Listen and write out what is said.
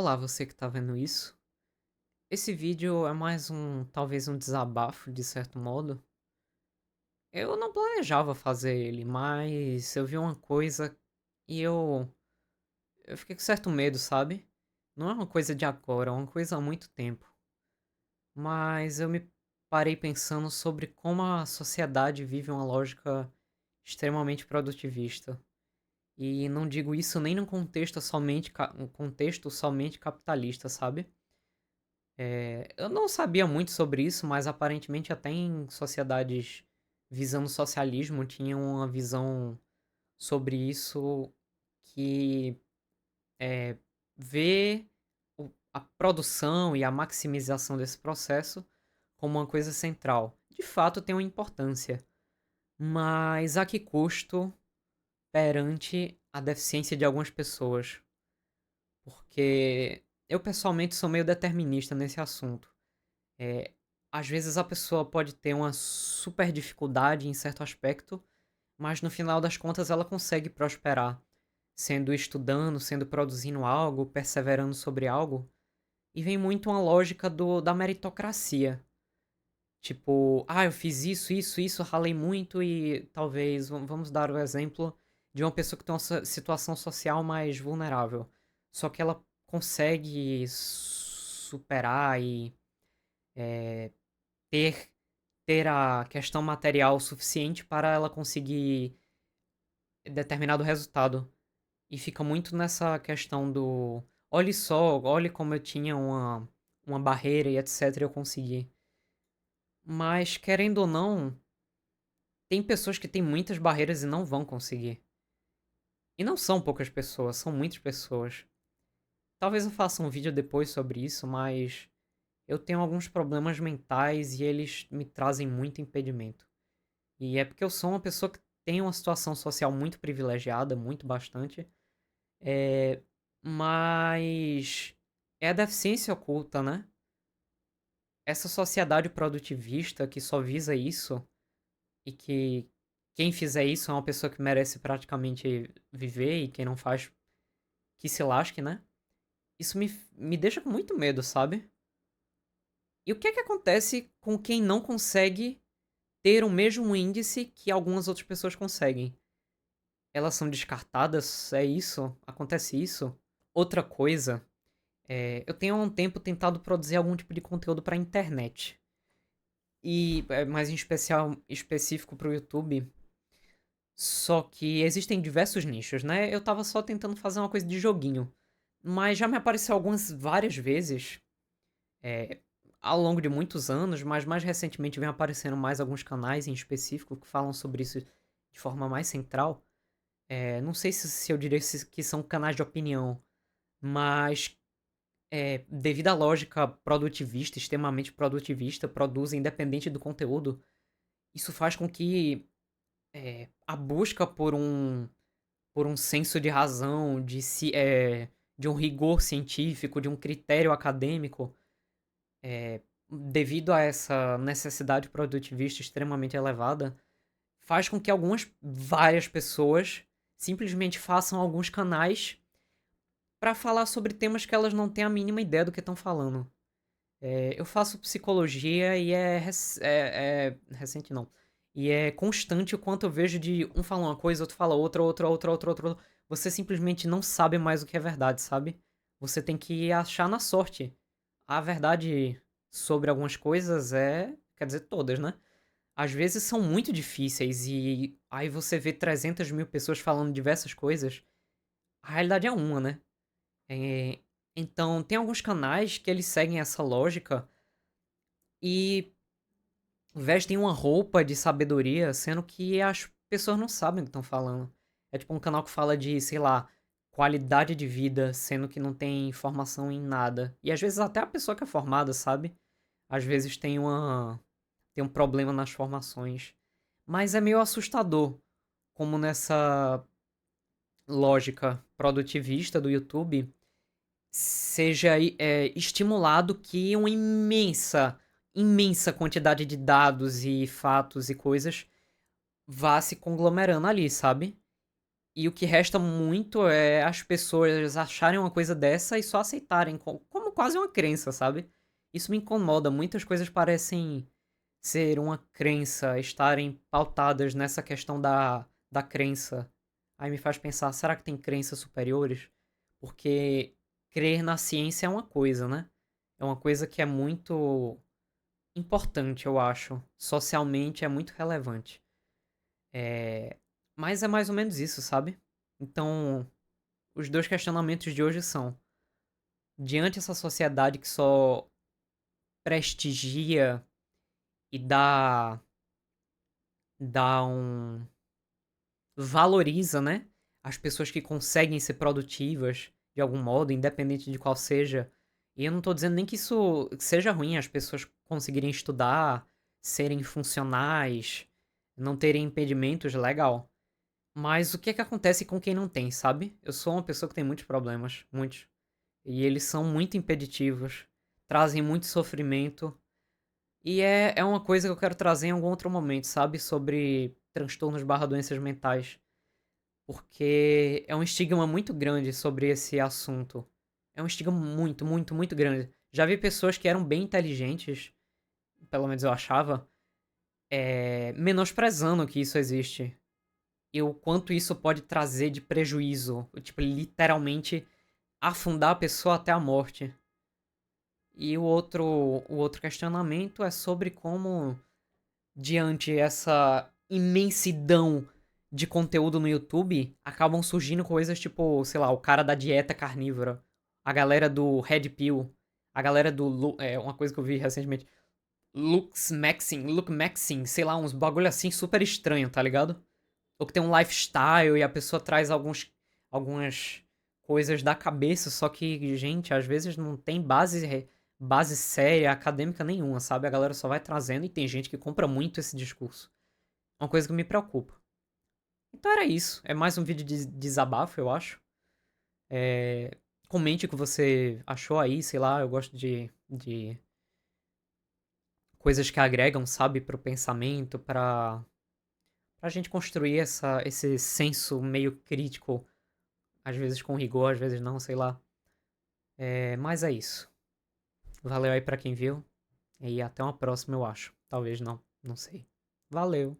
Olá, você que tá vendo isso. Esse vídeo é mais talvez um desabafo, de certo modo. Eu não planejava fazer ele, mas eu vi uma coisa e eu fiquei com certo medo, sabe? Não é uma coisa de agora, é uma coisa há muito tempo. Mas eu me parei pensando sobre como a sociedade vive uma lógica extremamente produtivista. E não digo isso nem num contexto um contexto somente capitalista, sabe? Eu não sabia muito sobre isso, mas aparentemente até em sociedades visando socialismo tinha uma visão sobre isso que vê a produção e a maximização desse processo como uma coisa central. De fato, tem uma importância, mas a que custo perante a deficiência de algumas pessoas? Porque eu pessoalmente sou meio determinista nesse assunto. É, Às vezes a pessoa pode ter uma super dificuldade em certo aspecto, mas no final das contas ela consegue prosperar, sendo estudando, sendo produzindo algo, perseverando sobre algo. E vem muito uma lógica da meritocracia. Tipo, eu fiz isso, isso, isso, ralei muito e talvez, vamos dar o exemplo de uma pessoa que tem uma situação social mais vulnerável. Só que ela consegue superar e ter ter a questão material suficiente para ela conseguir determinado resultado. E fica muito nessa questão do olhe só, olhe como eu tinha uma barreira e etc. Eu consegui. Mas, querendo ou não, tem pessoas que têm muitas barreiras e não vão conseguir. E não são poucas pessoas, são muitas pessoas. Talvez eu faça um vídeo depois sobre isso, mas eu tenho alguns problemas mentais e eles me trazem muito impedimento. E é porque eu sou uma pessoa que tem uma situação social muito privilegiada, muito bastante. É, mas é a deficiência oculta, né? Essa sociedade produtivista que só visa isso e que quem fizer isso é uma pessoa que merece praticamente viver e quem não faz que se lasque, né? Isso me deixa com muito medo, sabe? E o que é que acontece com quem não consegue ter o mesmo índice que algumas outras pessoas conseguem? Elas são descartadas? É isso? Acontece isso? Outra coisa, eu tenho há um tempo tentado produzir algum tipo de conteúdo pra internet. E mais em especial, específico pro YouTube. Só que existem diversos nichos, né? Eu tava só tentando fazer uma coisa de joguinho. Mas já me apareceu várias vezes, é, ao longo de muitos anos, mas mais recentemente vem aparecendo mais alguns canais em específico que falam sobre isso de forma mais central. Não sei se eu diria que são canais de opinião, mas devido à lógica produtivista, extremamente produtivista, produzem independente do conteúdo, isso faz com que a busca por um senso de razão, de um rigor científico, de um critério acadêmico, devido a essa necessidade produtivista extremamente elevada, faz com que várias pessoas, simplesmente façam alguns canais para falar sobre temas que elas não têm a mínima ideia do que estão falando. Eu faço psicologia e é recente não. E é constante o quanto eu vejo de um fala uma coisa, outro fala outra, outra, outra, outra, outra. Você simplesmente não sabe mais o que é verdade, sabe? Você tem que achar na sorte. A verdade sobre algumas coisas quer dizer, todas, né? Às vezes são muito difíceis e aí você vê 300 mil pessoas falando diversas coisas. A realidade é uma, né? É, então, tem alguns canais que eles seguem essa lógica e vestem uma roupa de sabedoria, sendo que as pessoas não sabem o que estão falando. É tipo um canal que fala de, sei lá, qualidade de vida, sendo que não tem informação em nada. E às vezes até a pessoa que é formada, sabe? Às vezes tem um problema nas formações. Mas é meio assustador como nessa lógica produtivista do YouTube seja estimulado que uma imensa quantidade de dados e fatos e coisas vá se conglomerando ali, sabe? E o que resta muito é as pessoas acharem uma coisa dessa e só aceitarem como quase uma crença, sabe? Isso me incomoda. Muitas coisas parecem ser uma crença, estarem pautadas nessa questão da crença. Aí me faz pensar, será que tem crenças superiores? Porque crer na ciência é uma coisa, né? É uma coisa que é muito importante, eu acho. Socialmente é muito relevante. É... Mas é mais ou menos isso, sabe? Então, os dois questionamentos de hoje são: diante dessa sociedade que só prestigia e dá um valoriza, né, as pessoas que conseguem ser produtivas de algum modo, independente de qual seja. E eu não tô dizendo nem que isso seja ruim, as pessoas conseguirem estudar, serem funcionais, não terem impedimentos, legal. Mas o que é que acontece com quem não tem, sabe? Eu sou uma pessoa que tem muitos problemas, muitos. E eles são muito impeditivos, trazem muito sofrimento. E é uma coisa que eu quero trazer em algum outro momento, sabe? Sobre transtornos barra doenças mentais. Porque é um estigma muito grande sobre esse assunto. É um estigma muito, muito, muito grande. Já vi pessoas que eram bem inteligentes, pelo menos eu achava, menosprezando que isso existe. E o quanto isso pode trazer de prejuízo. Tipo, literalmente afundar a pessoa até a morte. E o outro questionamento é sobre como, diante essa imensidão de conteúdo no YouTube, acabam surgindo coisas tipo, sei lá, o cara da dieta carnívora, a galera do Red Pill, a galera do. Uma coisa que eu vi recentemente. Luke Maxing, sei lá, uns bagulho assim super estranho, tá ligado? Ou que tem um lifestyle e a pessoa traz algumas coisas da cabeça, só que, gente, às vezes não tem base séria, acadêmica nenhuma, sabe? A galera só vai trazendo e tem gente que compra muito esse discurso. É uma coisa que me preocupa. Então era isso. É mais um vídeo de desabafo, eu acho. É... Comente o que você achou aí, sei lá, eu gosto de coisas que agregam, sabe, pro pensamento, pra gente construir esse senso meio crítico, às vezes com rigor, às vezes não, sei lá. Mas é isso. Valeu aí pra quem viu. E até uma próxima, eu acho. Talvez não, não sei. Valeu.